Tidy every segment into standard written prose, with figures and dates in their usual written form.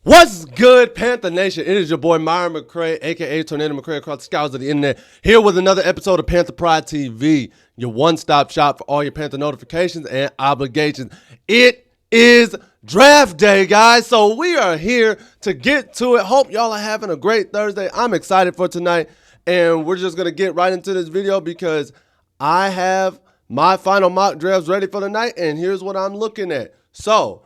What's good, Panther Nation? It is your boy Myron McRae, aka Tornado McRae, across the skies of the internet, here with another episode of Panther Pride TV, your one-stop shop for all your Panther notifications and obligations. It is draft day, guys, so we are here to get to it. Hope y'all are having a great Thursday. I'm excited for tonight, and we're just going to get right into this video because I have my final mock drafts ready for the night, and here's what I'm looking at. So,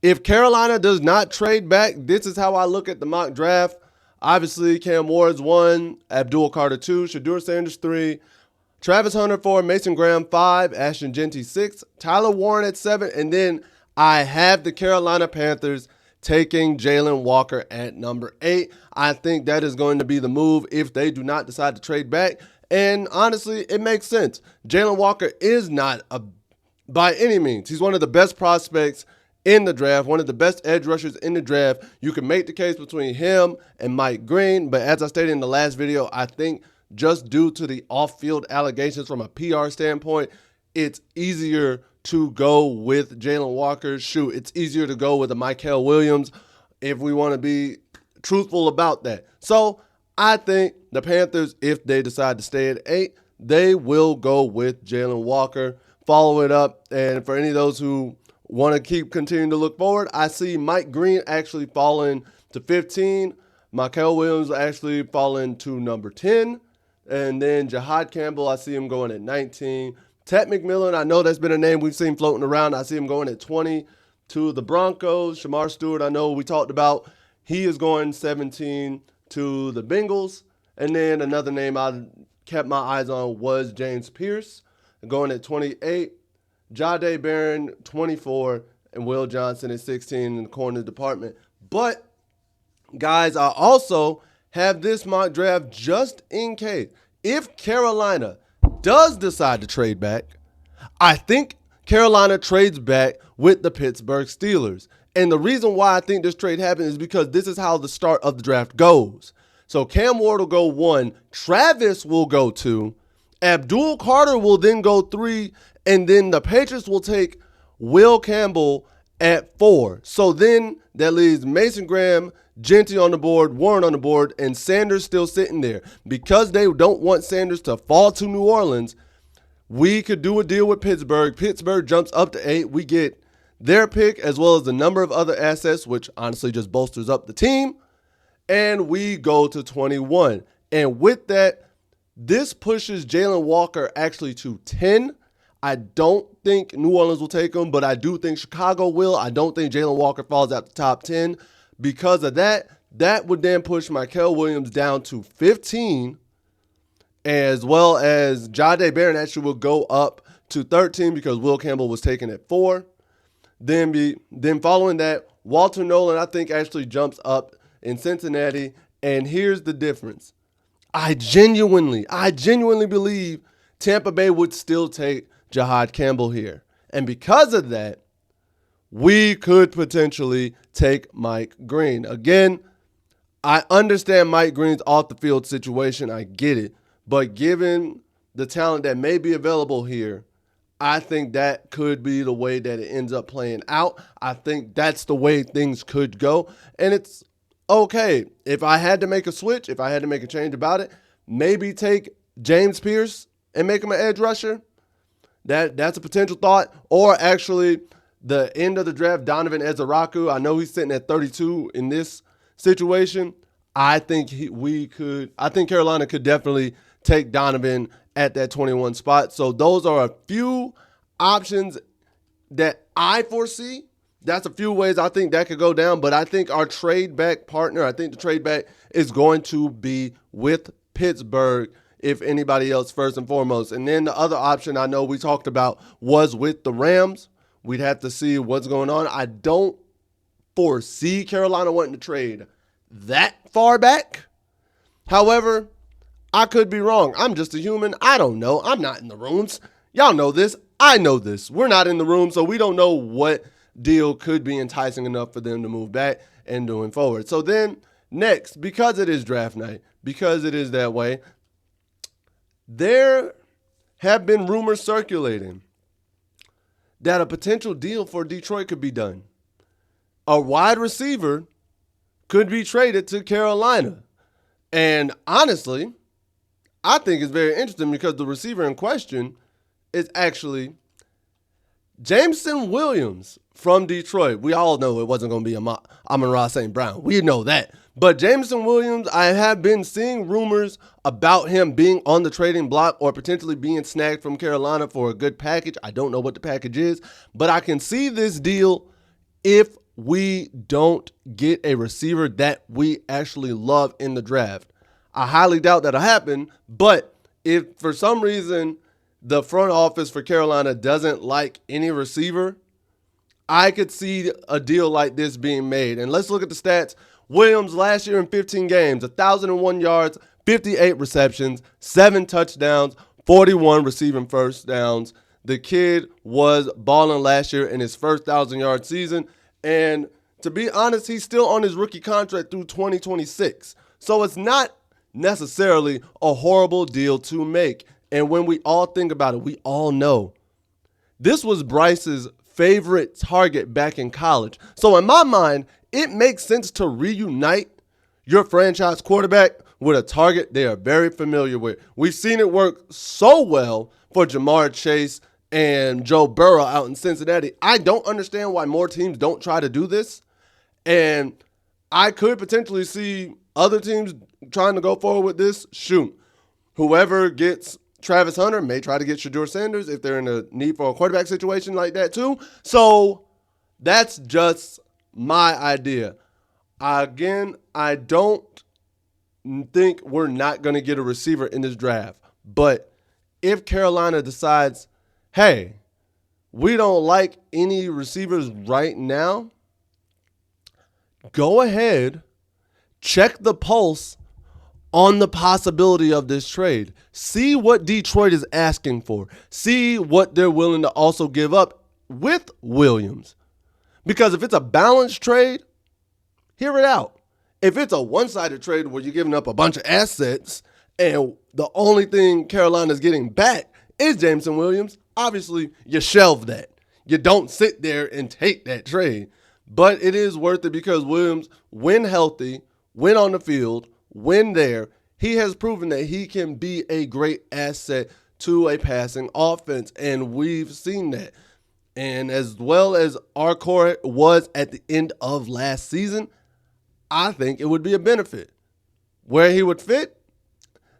if Carolina does not trade back, this is how I look at the mock draft. Obviously, Cam Ward's 1, Abdul Carter 2, Shedeur Sanders 3, Travis Hunter 4, Mason Graham 5, Ashton Jeanty 6, Tyler Warren at 7, and then I have the Carolina Panthers taking Jalen Walker at number 8. I think that is going to be the move if they do not decide to trade back. And honestly, it makes sense. Jalen Walker is not by any means. He's one of the best prospects in the draft, one of the best edge rushers in the draft. You can make the case between him and Mike Green, but as I stated in the last video, I think just due to the off-field allegations from a PR standpoint, it's easier to go with Jalen Walker. Shoot, it's easier to go with a Myron Williams if we want to be truthful about that. So I think the Panthers, if they decide to stay at 8, they will go with Jalen Walker. Follow it up, and for any of those who want to continuing to look forward, I see Mike Green actually falling to 15. Myron Williams actually falling to number 10. And then Jahad Campbell, I see him going at 19. Ted McMillan, I know that's been a name we've seen floating around. I see him going at 20 to the Broncos. Shamar Stewart, I know we talked about. He is going 17 to the Bengals. And then another name I kept my eyes on was James Pierce, going at 28. Jahdae Barron, 24, and Will Johnson at 16 in the corner department. But, guys, I also have this mock draft just in case. If Carolina does decide to trade back, I think Carolina trades back with the Pittsburgh Steelers. And the reason why I think this trade happens is because this is how the start of the draft goes. So Cam Ward will go 1, Travis will go 2, Abdul Carter will then go 3, and then the Patriots will take Will Campbell at 4. So then that leaves Mason Graham, Jeanty on the board, Warren on the board, and Sanders still sitting there. Because they don't want Sanders to fall to New Orleans, we could do a deal with Pittsburgh. Pittsburgh jumps up to 8. We get their pick as well as a number of other assets, which honestly just bolsters up the team. And we go to 21. And with that, this pushes Jalen Walker actually to 10. I don't think New Orleans will take him, but I do think Chicago will. I don't think Jalen Walker falls out the top 10. Because of that, that would then push Myron Williams down to 15, as well as Jahdae Barron actually will go up to 13 because Will Campbell was taken at 4. Then following that, Walter Nolan, I think, actually jumps up in Cincinnati. And here's the difference. I genuinely believe Tampa Bay would still take Jahad Campbell here. And because of that, we could potentially take Mike Green. Again, I understand Mike Green's off the field situation. I get it. But given the talent that may be available here, I think that could be the way that it ends up playing out. I think that's the way things could go. And it's okay. If I had to make a switch, if I had to make a change about it, maybe take James Pierce and make him an edge rusher. That's a potential thought. Or actually, the end of the draft, Donovan Ezeraku. I know he's sitting at 32 in this situation. I think Carolina could definitely take Donovan at that 21 spot. So those are a few options that I foresee. That's a few ways I think that could go down. But I think our trade back partner, I think the trade back is going to be with Pittsburgh, if anybody else, first and foremost. And then the other option I know we talked about was with the Rams. We'd have to see what's going on. I don't foresee Carolina wanting to trade that far back. However, I could be wrong. I'm just a human. I don't know. I'm not in the rooms. Y'all know this. I know this. We're not in the room, so we don't know what deal could be enticing enough for them to move back and doing forward. So then next, because it is draft night, because it is that way, there have been rumors circulating that a potential deal for Detroit could be done. A wide receiver could be traded to Carolina. And honestly, I think it's very interesting because the receiver in question is actually Jameson Williams from Detroit. We all know it wasn't going to be Amon-Ra St. Brown. We know that. But Jameson Williams, I have been seeing rumors about him being on the trading block or potentially being snagged from Carolina for a good package. I don't know what the package is, but I can see this deal if we don't get a receiver that we actually love in the draft. I highly doubt that'll happen, but if for some reason the front office for Carolina doesn't like any receiver, I could see a deal like this being made. And let's look at the stats. Williams last year in 15 games, 1,001 yards, 58 receptions, 7 touchdowns, 41 receiving first downs. The kid was balling last year in his first 1,000-yard season. And to be honest, he's still on his rookie contract through 2026. So it's not necessarily a horrible deal to make. And when we all think about it, we all know this was Bryce's favorite target back in college. So in my mind, it makes sense to reunite your franchise quarterback with a target they are very familiar with. We've seen it work so well for Jamar Chase and Joe Burrow out in Cincinnati. I don't understand why more teams don't try to do this. And I could potentially see other teams trying to go forward with this. Shoot, whoever gets Travis Hunter may try to get Shedeur Sanders if they're in a need for a quarterback situation like that too. So that's just my idea. Again, I don't think we're not going to get a receiver in this draft. But if Carolina decides, hey, we don't like any receivers right now, go ahead, check the pulse on the possibility of this trade. See what Detroit is asking for. See what they're willing to also give up with Williams. Because if it's a balanced trade, hear it out. If it's a one-sided trade where you're giving up a bunch of assets and the only thing Carolina's getting back is Jameson Williams, obviously you shelve that. You don't sit there and take that trade. But it is worth it because Williams, when healthy, when on the field, when there, he has proven that he can be a great asset to a passing offense, and we've seen that. And as well as our core was at the end of last season, I think it would be a benefit. Where he would fit,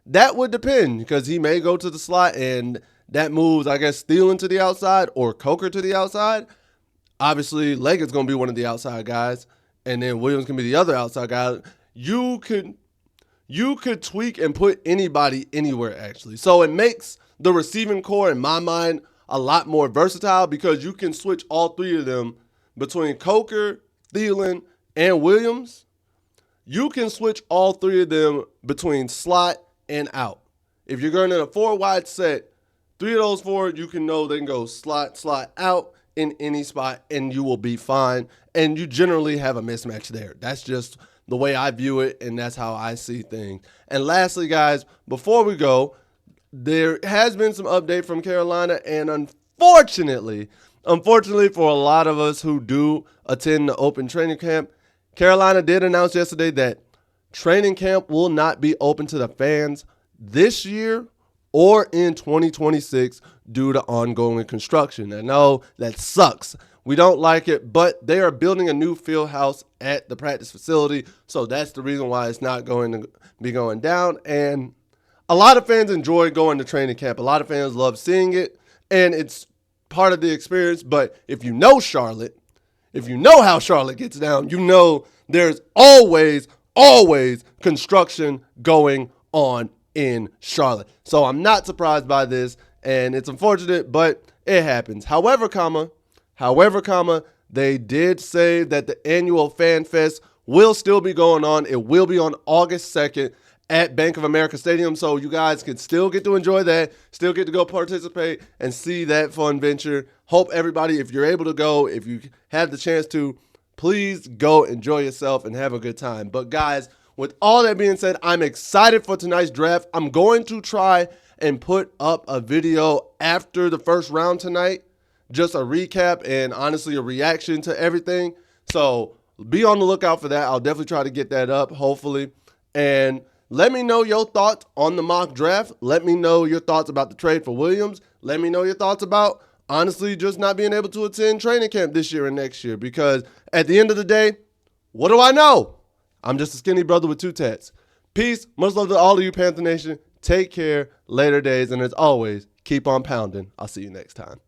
that would depend because he may go to the slot and that moves, I guess, Thielen to the outside or Coker to the outside. Obviously, Leggett's going to be one of the outside guys, and then Williams can be the other outside guy. You could tweak and put anybody anywhere, actually. So it makes the receiving core, in my mind, a lot more versatile because you can switch all three of them between Coker, Thielen, and Williams. You can switch all three of them between slot and out. If you're going in a 4-wide set, 3 of those 4, you can know they can go slot, out in any spot, and you will be fine. And you generally have a mismatch there. That's just the way I view it, and that's how I see things. And lastly, guys, before we go, there has been some update from Carolina, and unfortunately for a lot of us who do attend the open training camp, Carolina did announce yesterday that training camp will not be open to the fans this year or in 2026 due to ongoing construction. I know that sucks. We don't like it, but they are building a new field house at the practice facility, so that's the reason why it's not going to be going down. And a lot of fans enjoy going to training camp. A lot of fans love seeing it, and it's part of the experience. But if you know Charlotte, if you know how Charlotte gets down, you know there's always construction going on in Charlotte. So I'm not surprised by this, and it's unfortunate, but it happens. However, they did say that the annual Fan Fest will still be going on. It will be on August 2nd at Bank of America Stadium, so you guys can still get to enjoy that, still get to go participate and see that fun venture. Hope everybody, if you're able to go, if you have the chance to, please go enjoy yourself and have a good time. But guys, with all that being said, I'm excited for tonight's draft. I'm going to try and put up a video after the first round tonight, just a recap and honestly a reaction to everything. So be on the lookout for that. I'll definitely try to get that up, hopefully. And let me know your thoughts on the mock draft. Let me know your thoughts about the trade for Williams. Let me know your thoughts about, honestly, just not being able to attend training camp this year and next year. Because at the end of the day, what do I know? I'm just a skinny brother with 2 tats. Peace. Much love to all of you, Panther Nation. Take care. Later days. And as always, keep on pounding. I'll see you next time.